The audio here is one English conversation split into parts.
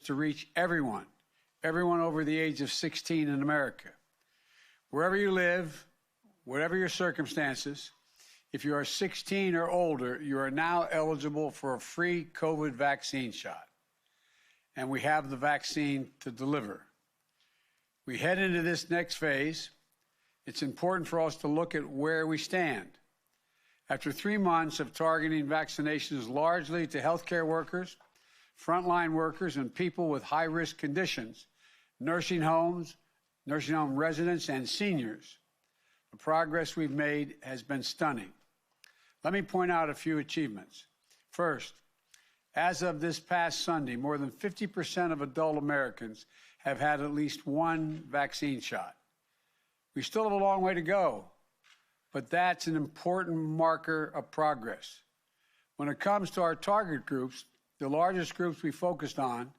to reach everyone over the age of 16 in America. Wherever you live, whatever your circumstances, if you are 16 or older, you are now eligible for a free COVID vaccine shot. And we have the vaccine to deliver. We head into this next phase. It's important for us to look at where we stand. After 3 months of targeting vaccinations largely to healthcare workers, frontline workers, and people with high-risk conditions, nursing home residents, and seniors, the progress we've made has been stunning. Let me point out a few achievements. First, as of this past Sunday, more than 50% of adult Americans have had at least one vaccine shot. We still have a long way to go, but that's an important marker of progress. When it comes to our target groups, the largest groups we focused on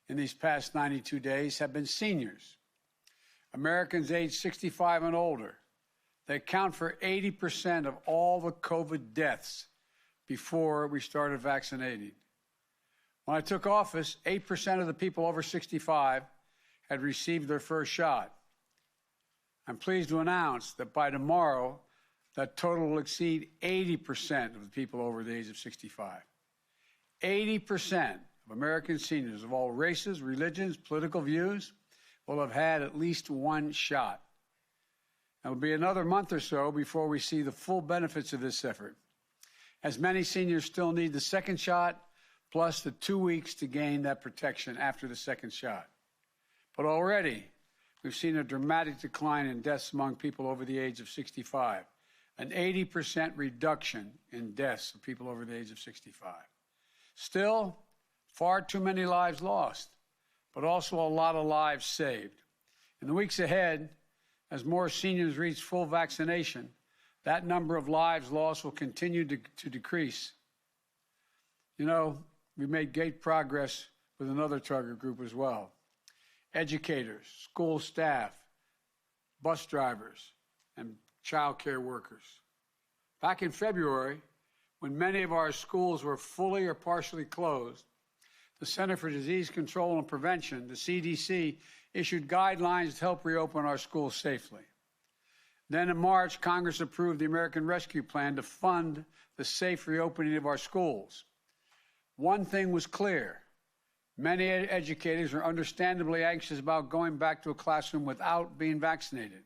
in these past 92 days have been seniors, Americans aged 65 and older. They account for 80% of all the COVID deaths before we started vaccinating. When I took office, 8% of the people over 65 had received their first shot. I'm pleased to announce that by tomorrow, that total will exceed 80% of the people over the age of 65. 80% of American seniors of all races, religions, political views will have had at least one shot. It'll be another month or so before we see the full benefits of this effort, as many seniors still need the second shot, plus the 2 weeks to gain that protection after the second shot. But already, we've seen a dramatic decline in deaths among people over the age of 65, an 80% reduction in deaths of people over the age of 65. Still, far too many lives lost, but also a lot of lives saved. In the weeks ahead, as more seniors reach full vaccination, that number of lives lost will continue to decrease. You know, we've made great progress with another target group as well. Educators, school staff, bus drivers, and child care workers. Back in February, when many of our schools were fully or partially closed, the Center for Disease Control and Prevention, the CDC, issued guidelines to help reopen our schools safely. Then in March, Congress approved the American Rescue Plan to fund the safe reopening of our schools. One thing was clear. Many educators are understandably anxious about going back to a classroom without being vaccinated.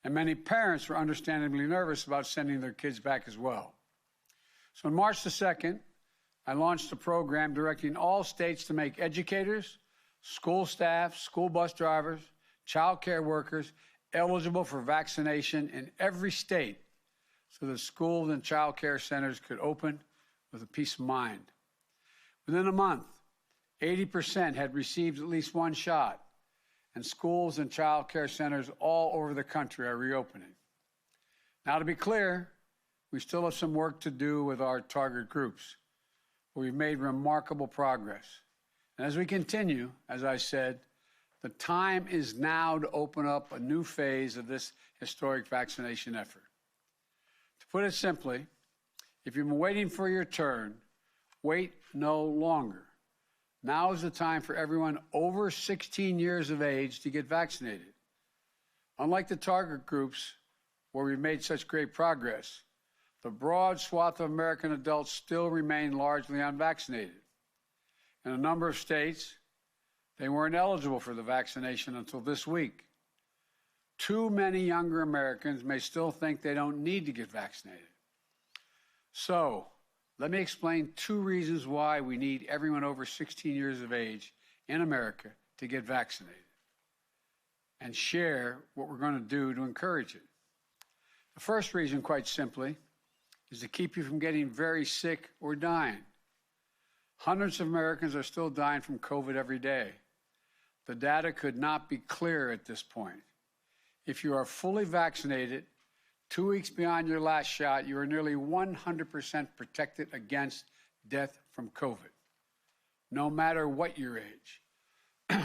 And many parents were understandably nervous about sending their kids back as well. So on March the 2nd, I launched a program directing all states to make educators, school staff, school bus drivers, child care workers eligible for vaccination in every state so that schools and child care centers could open with a peace of mind. Within a month, 80% had received at least one shot, and schools and child care centers all over the country are reopening. Now, to be clear, we still have some work to do with our target groups, but we've made remarkable progress. And as we continue, as I said, the time is now to open up a new phase of this historic vaccination effort. To put it simply, if you've been waiting for your turn, wait no longer. Now is the time for everyone over 16 years of age to get vaccinated. Unlike the target groups where we've made such great progress, the broad swath of American adults still remain largely unvaccinated. In a number of states, they weren't eligible for the vaccination until this week. Too many younger Americans may still think they don't need to get vaccinated. So, let me explain 2 reasons why we need everyone over 16 years of age in America to get vaccinated, and share what we're going to do to encourage it. The first reason, quite simply, is to keep you from getting very sick or dying. Hundreds of Americans are still dying from COVID every day. The data could not be clearer at this point. If you are fully vaccinated, 2 weeks beyond your last shot, you are nearly 100% protected against death from COVID, no matter what your age,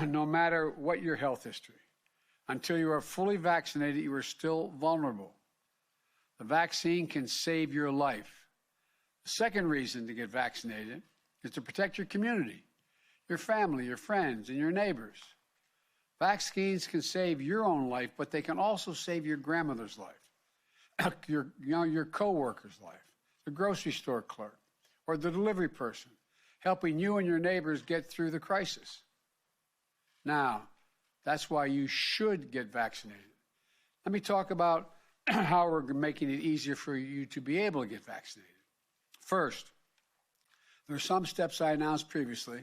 no matter what your health history. Until you are fully vaccinated, you are still vulnerable. The vaccine can save your life. The second reason to get vaccinated is to protect your community. your family, your friends, and your neighbors. Vaccines can save your own life, but they can also save your grandmother's life, your coworker's life, the grocery store clerk, or the delivery person, helping you and your neighbors get through the crisis. Now, that's why you should get vaccinated. Let me talk about how we're making it easier for you to be able to get vaccinated. First, there are some steps I announced previously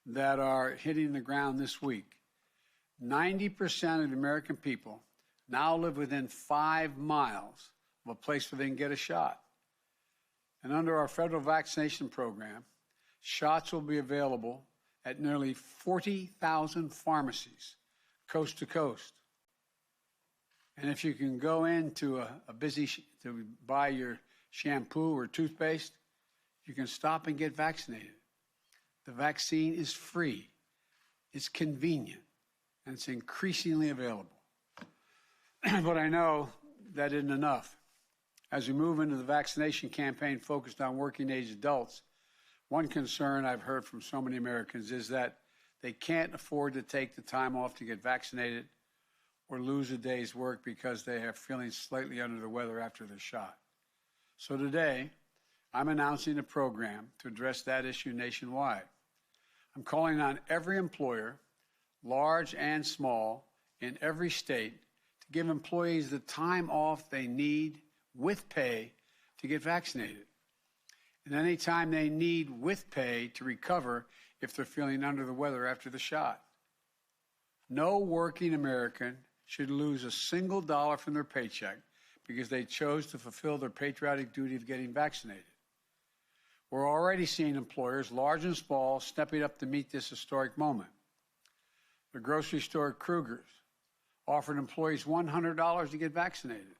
that are hitting the ground this week. 90% of the American people now live within 5 miles of a place where they can get a shot. And under our federal vaccination program, shots will be available at nearly 40,000 pharmacies, coast to coast. And if you can go into a busy to buy your shampoo or toothpaste, you can stop and get vaccinated. The vaccine is free, it's convenient, and it's increasingly available. But I know that isn't enough. As we move into the vaccination campaign focused on working-age adults, one concern I've heard from so many Americans is that they can't afford to take the time off to get vaccinated or lose a day's work because they are feeling slightly under the weather after their shot. So today, I'm announcing a program to address that issue nationwide. I'm calling on every employer, large and small, in every state to give employees the time off they need with pay to get vaccinated, and any time they need with pay to recover if they're feeling under the weather after the shot. No working American should lose a single dollar from their paycheck because they chose to fulfill their patriotic duty of getting vaccinated. We're already seeing employers, large and small, stepping up to meet this historic moment. The grocery store Kruger's offered employees $100 to get vaccinated.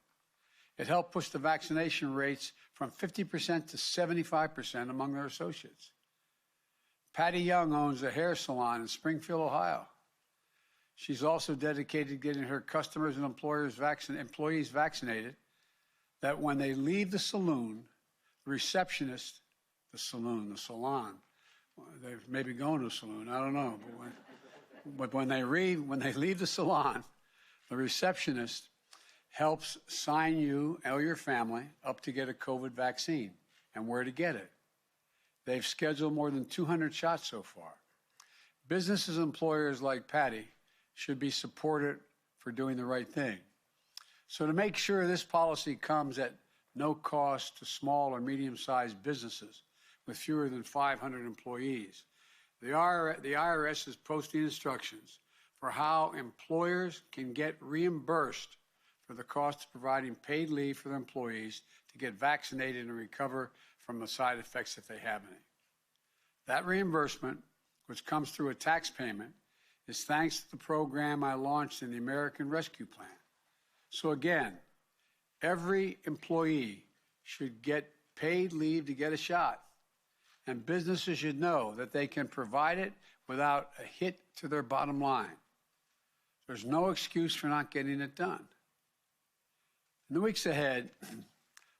It helped push the vaccination rates from 50% to 75% among their associates. Patty Young owns a hair salon in Springfield, Ohio. She's also dedicated to getting her customers and employees vaccinated, that when they leave the salon, the salon, they may be going to a saloon, I don't know. But when they leave the salon, the receptionist helps sign you or your family up to get a COVID vaccine and where to get it. They've scheduled more than 200 shots so far. Businesses and employers like Patty should be supported for doing the right thing. So to make sure this policy comes at no cost to small or medium-sized businesses with fewer than 500 employees, the IRS is posting instructions for how employers can get reimbursed for the cost of providing paid leave for their employees to get vaccinated and recover from the side effects if they have any. That reimbursement, which comes through a tax payment, is thanks to the program I launched in the American Rescue Plan. So again, every employee should get paid leave to get a shot, and businesses should know that they can provide it without a hit to their bottom line. There's no excuse for not getting it done. In the weeks ahead,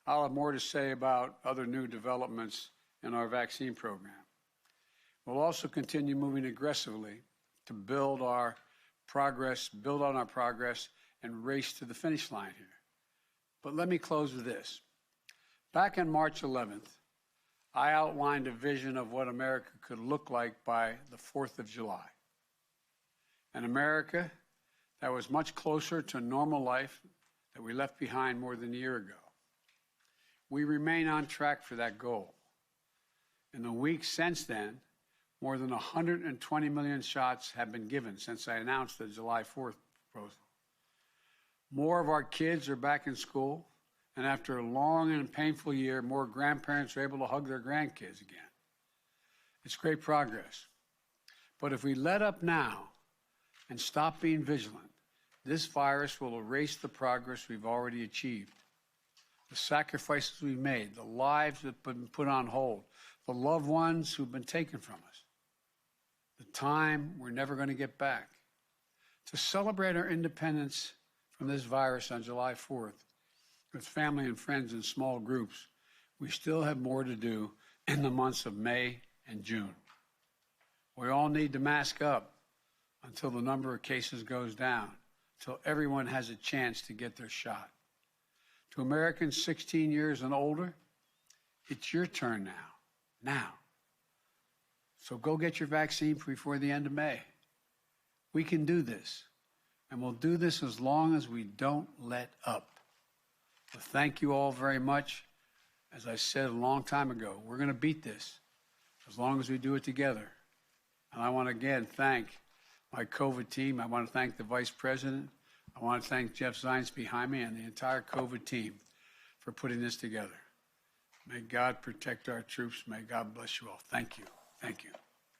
I'll have more to say about other new developments in our vaccine program. We'll also continue moving aggressively to build on our progress, and race to the finish line here. But let me close with this. Back on March 11th, I outlined a vision of what America could look like by the 4th of July. An America that was much closer to normal life that we left behind more than a year ago. We remain on track for that goal. In the weeks since then, more than 120 million shots have been given since I announced the July 4th proposal. More of our kids are back in school, and after a long and painful year, more grandparents are able to hug their grandkids again. It's great progress. But if we let up now and stop being vigilant, this virus will erase the progress we've already achieved, the sacrifices we've made, the lives that have been put on hold, the loved ones who've been taken from us, the time we're never going to get back. To celebrate our independence from this virus on July 4th, with family and friends in small groups, we still have more to do in the months of May and June. We all need to mask up until the number of cases goes down, until everyone has a chance to get their shot. To Americans 16 years and older, it's your turn now. Now. So go get your vaccine before the end of May. We can do this. And we'll do this as long as we don't let up. So thank you all very much. As I said a long time ago, we're going to beat this as long as we do it together. And I want to again thank my COVID team. I want to thank the Vice President. I want to thank Jeff Zients behind me and the entire COVID team for putting this together. May God protect our troops. May God bless you all. Thank you. Thank you.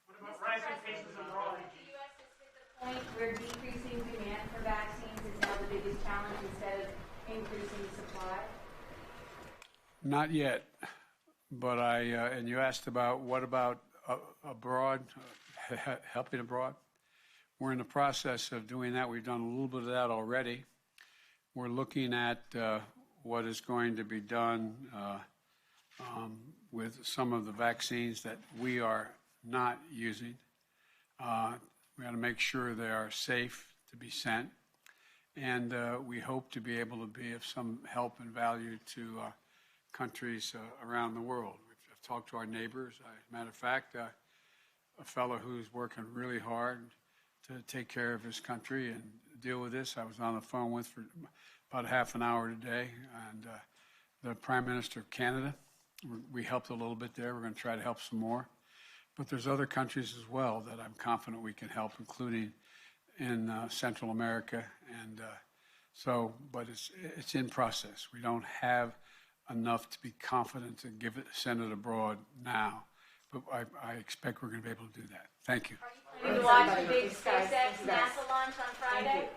What about rising cases abroad? The U.S. has hit the point where decreasing demand for vaccines is now the biggest challenge instead of increasing supply? Not yet, but and you asked about what about abroad, helping abroad? We're in the process of doing that. We've done a little bit of that already. We're looking at what is going to be done with some of the vaccines that we are not using. We got to make sure they are safe to be sent. And we hope to be able to be of some help and value to countries around the world. We've talked to our neighbors. As a matter of fact, a fellow who's working really hard to take care of his country and deal with this, I was on the phone with for about half an hour today, and the Prime Minister of Canada, we helped a little bit there. We're going to try to help some more. But there's other countries as well that I'm confident we can help, including in Central America. And but it's in process. We don't have enough to be confident to send it abroad now. But I expect we're going to be able to do that. Thank you. Are you planning to watch the big SpaceX NASA launch on Friday?